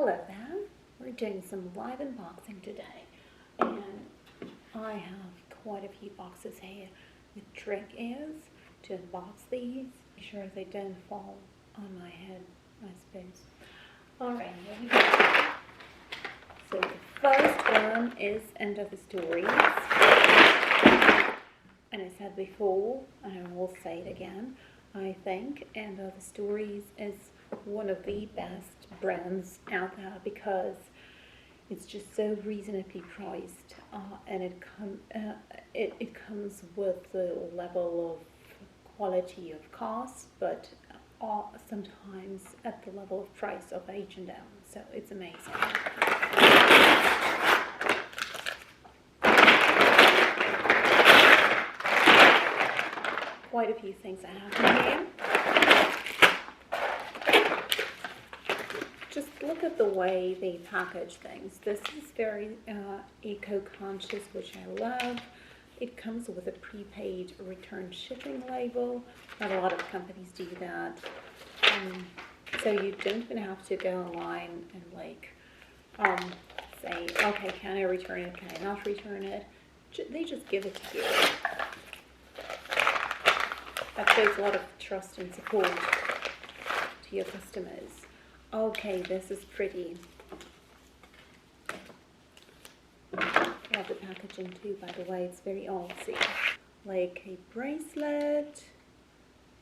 Hello there, we're doing some live unboxing today, and I have quite a few boxes here. The trick is to unbox these, make sure they don't fall on my head, I suppose. Alright, here we go. So the first one is Andotherstories, and I said before, and I will say it again, I think Andotherstories is one of the best brands out there because it's just so reasonably priced, and it comes with the level of quality of cost, but sometimes at the level of price of H&M, so it's amazing. Quite a few things I have in here. Just look at the way they package things. This is very eco-conscious, which I love. It comes with a prepaid return shipping label. Not a lot of companies do that. So you don't even have to go online and say, okay, can I return it? Can I not return it? They just give it to you. That shows a lot of trust and support to your customers. Okay, this is pretty. I love the packaging too, by the way. It's very artsy. Like a bracelet.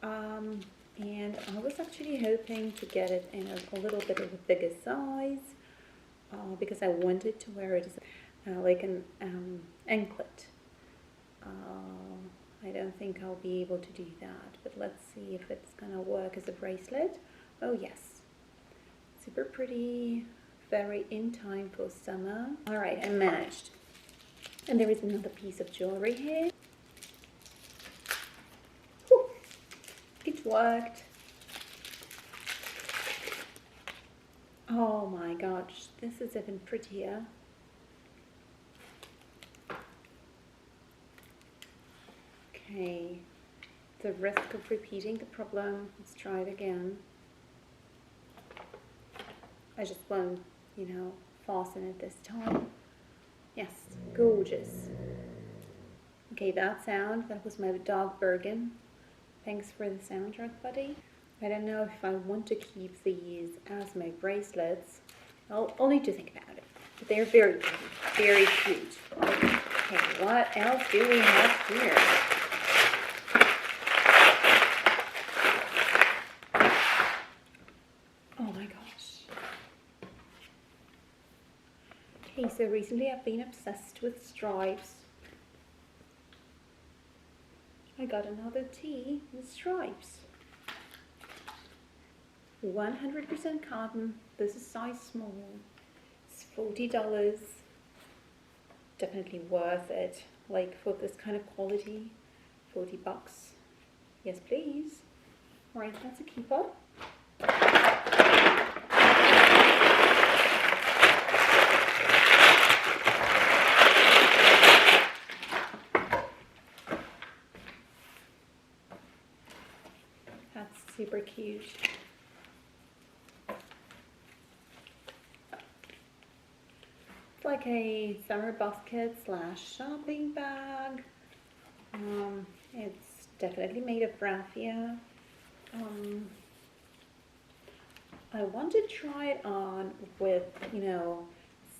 And I was actually hoping to get it in a little bit of a bigger size because I wanted to wear it as like an anklet. I don't think I'll be able to do that, but let's see if it's gonna work as a bracelet. Oh yes. Super pretty, very in time for summer. Alright, I managed. And there is another piece of jewelry here. Whew. It worked. Oh my gosh, this is even prettier. Okay, the risk of repeating the problem. Let's try it again. I just won't, fasten it this time. Yes, gorgeous. Okay, that was my dog Bergen. Thanks for the soundtrack, buddy. I don't know if I want to keep these as my bracelets. I'll need to think about it. But they're very pretty, very cute. Okay, what else do we have here? Okay, so recently I've been obsessed with stripes. I got another tee with stripes. 100% cotton. This is size small. It's $40. Definitely worth it. Like for this kind of quality, $40. Yes, please. Alright, that's a keeper. Super cute. It's like a summer basket / shopping bag. It's definitely made of raffia. I want to try it on with,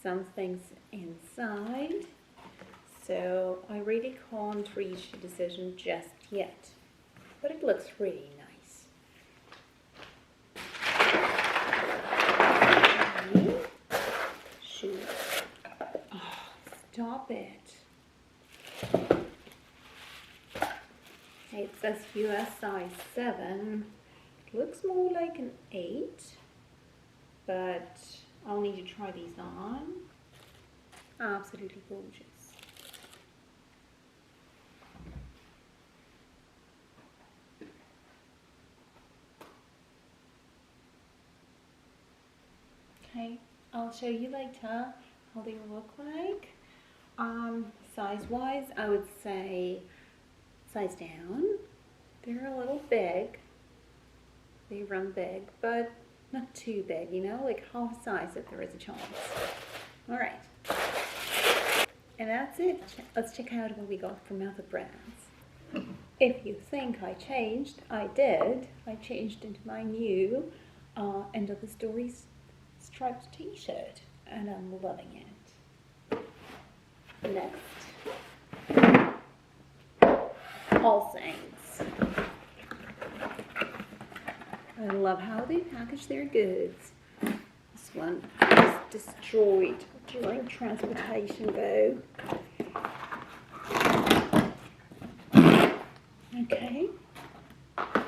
some things inside. So I really can't reach a decision just yet. But it looks really nice. Shoot. Oh, stop it. It says US size 7. It looks more like an 8, but I'll need to try these on. Absolutely gorgeous. Okay, I'll show you later how they look like. Size-wise, I would say size down. They're a little big. They run big, but not too big, you know, like half size if there is a chance. All right. And that's it. Let's check out what we got from other brands. If you think I changed, I did. I changed into my new End of the Stories striped t-shirt, and I'm loving it. Next, Allsaints. I love how they package their goods. This one was destroyed during transportation though. Okay. I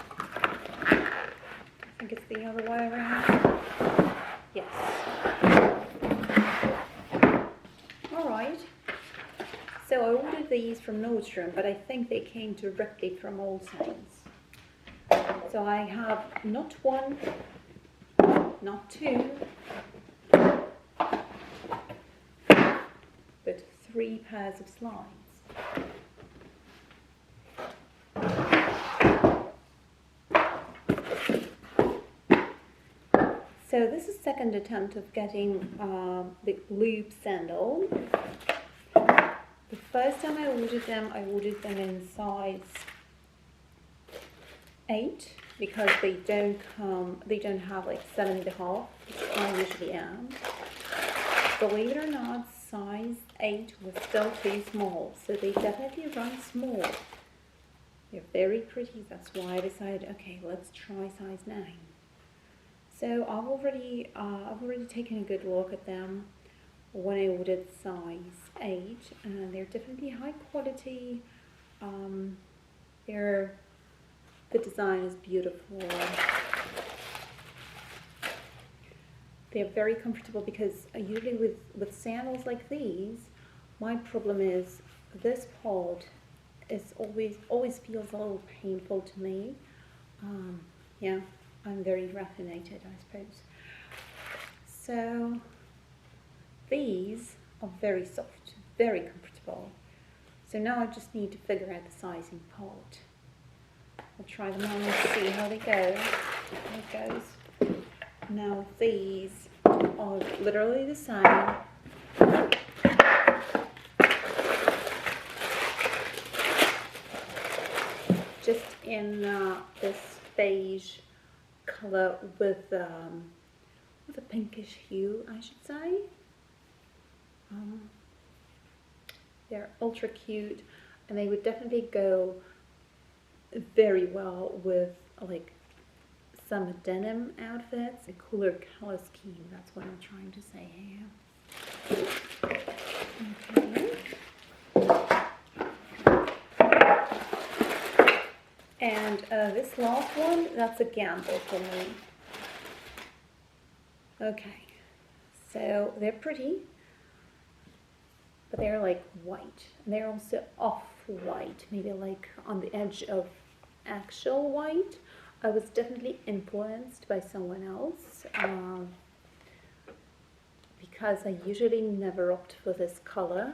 think it's the other way around. Yes. Alright. So I ordered these from Nordstrom, but I think they came directly from Allsaints. So I have not one, not two, but 3 pairs of slides. So this is second attempt of getting the loop sandal. The first time I ordered them in size 8 because they don't have like 7.5, which I usually am. Believe it or not, size 8 was still too small, so they definitely run small. They're very pretty, that's why I decided, okay, let's try size 9. So I've already taken a good look at them when I ordered size 8, and they're definitely high quality. The design is beautiful. They're very comfortable because usually with sandals like these, my problem is this part is always feels a little painful to me. Yeah, I'm very raffinated, I suppose. So these are very soft, very comfortable. So now I just need to figure out the sizing part. I'll try them on and see how they go. How it goes. Now these are literally the same. Just in this beige color with a pinkish hue, I should say. They're ultra cute, and they would definitely go very well with like some denim outfits. A cooler color scheme, that's what I'm trying to say here. Okay. And this last one, that's a gamble for me. Okay, so they're pretty, but they're like white. And they're also off-white, maybe like on the edge of actual white. I was definitely influenced by someone else because I usually never opt for this color,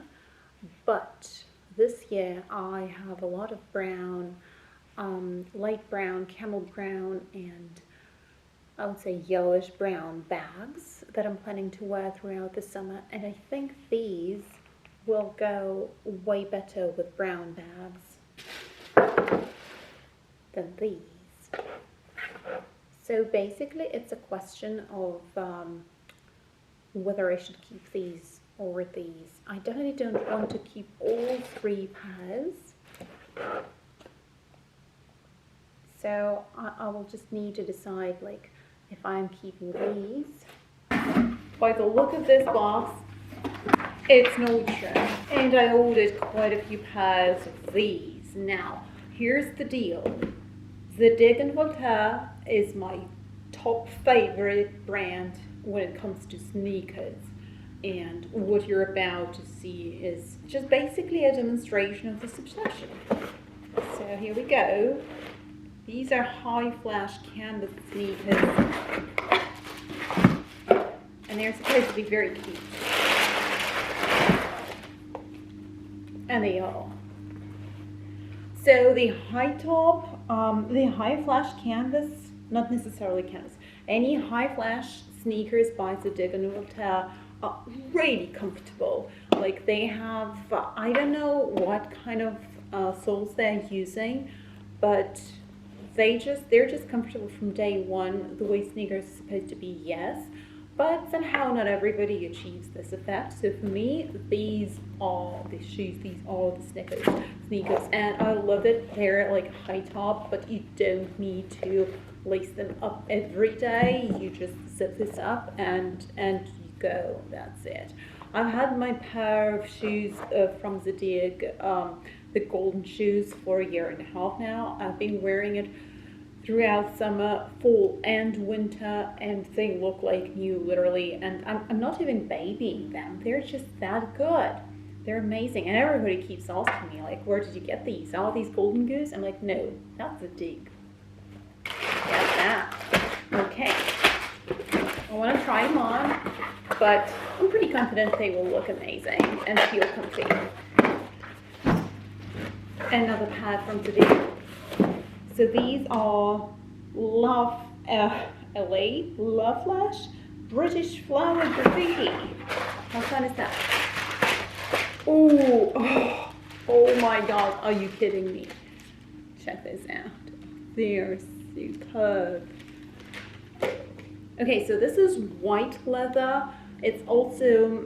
but this year I have a lot of brown, light brown, camel brown, and I would say yellowish brown bags that I'm planning to wear throughout the summer, and I think these will go way better with brown bags than these. So basically it's a question of whether I should keep these or these. I definitely don't want to keep all 3 pairs. So I will just need to decide like if I'm keeping these. By the look of this box, it's Nordstrom, and I ordered quite a few pairs of these. Now, here's the deal. Zadig Voltaire is my top favorite brand when it comes to sneakers, and what you're about to see is just basically a demonstration of this obsession. So here we go. These are high flash canvas sneakers, and they're supposed to be very cute, and they are. So the high top, the high flash canvas, not necessarily canvas, Any high flash sneakers by Zadig Voltaire are really comfortable. Like they have, I don't know what kind of soles they're using, but they're just comfortable from day one, the way sneakers are supposed to be, yes. But somehow not everybody achieves this effect. So for me, these are the shoes, these are the sneakers, and I love it. They're like high top, but you don't need to lace them up every day. You just zip this up and you go. That's it. I've had my pair of shoes from Zadig, the golden shoes, for a year and a half now. I've been wearing it throughout summer, fall and winter, and they look like new, literally, and I'm not even babying them. They're just that good. They're amazing, and everybody keeps asking me, like, where did you get these? All these golden goose? I'm like, no, that's a dig. Get that. Okay. I want to try them on, but I'm pretty confident they will look amazing and feel comfy. Another pair from Zadig. So these are Love LA, Love Flash, British Flower Graffiti. How fun is that? Oh my God, are you kidding me? Check this out. They're superb. Okay, so this is white leather. It's also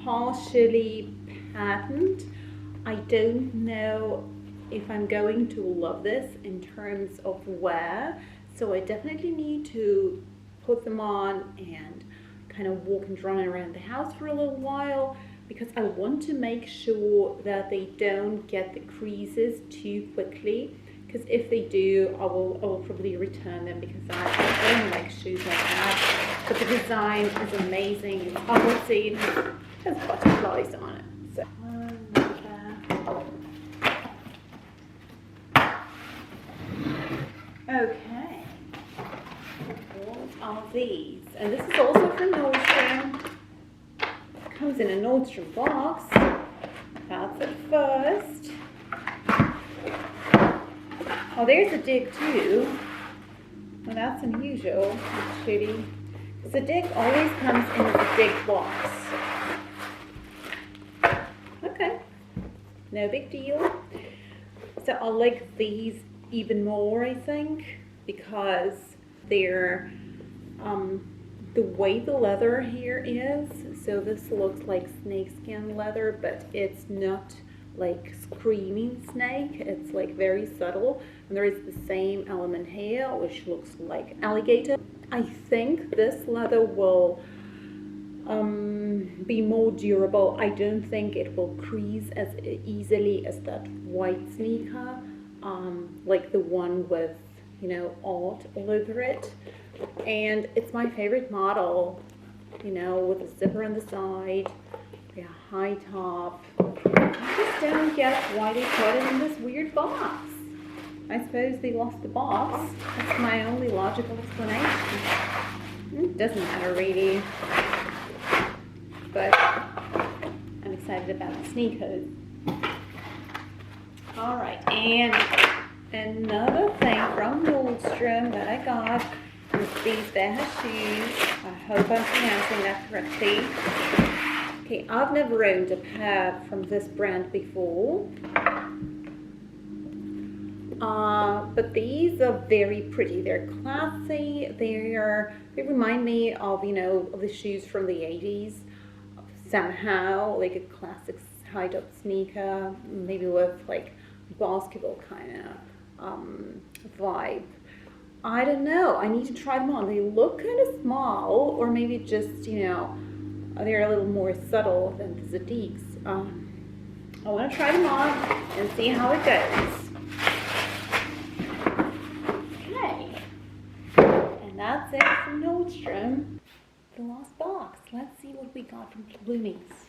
partially patterned. I don't know if I'm going to love this in terms of wear, so I definitely need to put them on and kind of walk and run around the house for a little while, because I want to make sure that they don't get the creases too quickly, because if they do, I will probably return them, because I don't like shoes like that. But the design is amazing. It's artsy, it has butterflies on it. So okay, what are these? And this is also from Nordstrom. Comes in a Nordstrom box. That's it first. Oh, there's a dig too. Well, that's unusual. It's shitty. The dig always comes in a dig box. Okay, no big deal. So I like these even more, I think, because they're the way the leather here is. So this looks like snakeskin leather, but it's not like screaming snake. It's like very subtle, and there is the same element here, which looks like alligator. I think this leather will be more durable. I don't think it will crease as easily as that white sneaker, like the one with, you know, art all over it. And it's my favorite model, you know, with a zipper on the side, a high top. I just don't get why they put it in this weird box. I suppose they lost the box. That's my only logical explanation. It doesn't matter really, but I'm excited about the sneakers. Alright, and another thing from Nordstrom that I got is these Veja shoes. I hope I'm pronouncing that correctly. Okay, I've never owned a pair from this brand before. But these are very pretty. They're classy. They remind me of, you know, of the shoes from the 80s. Somehow, like a classic high-top sneaker, maybe with like basketball kind of vibe. I don't know. I need to try them on. They look kind of small, or maybe just, you know, they're a little more subtle than the Zadigs. I want to try them on and see how it goes. Okay, and that's it from Nordstrom. The last box. Let's see what we got from Bloomingdales.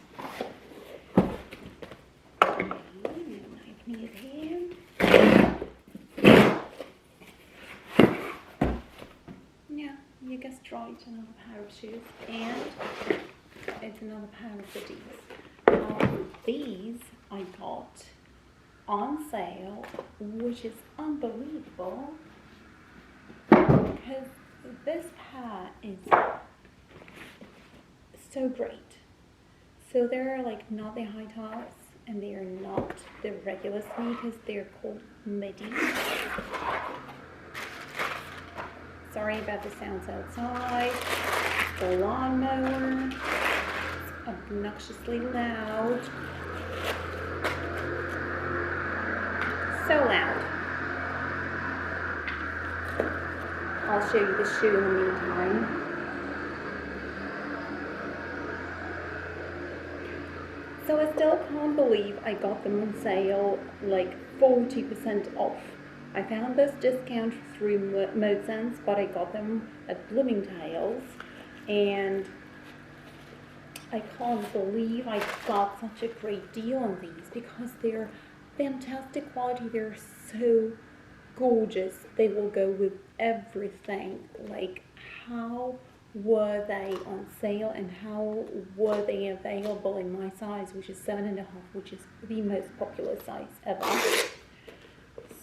Knife me here. Yeah, you guessed right. Another pair of shoes, and it's another pair of hoodies. These I got on sale, which is unbelievable, because this pair is so great. So they're like not the high tops and they are not the regular sneakers, they're called midi. Sorry about the sounds outside. The lawnmower. It's obnoxiously loud. So loud. I'll show you the shoe in the meantime. So I still can't believe I got them on sale, like 40% off. I found this discount through Sense, but I got them at Bloomingdales, and I can't believe I got such a great deal on these because they're fantastic quality. They're so gorgeous. They will go with everything. Like, how were they on sale and how were they available in my size, which is 7.5, which is the most popular size ever.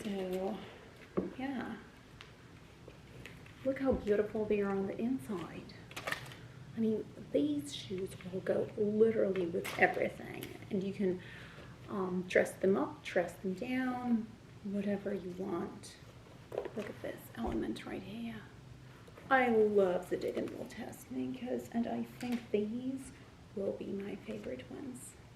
So yeah, look how beautiful they are on the inside. I mean, these shoes will go literally with everything, and you can dress them up, dress them down, whatever you want. Look at this element right here. I love Zadig and Voltaire sneakers, and I think these will be my favorite ones.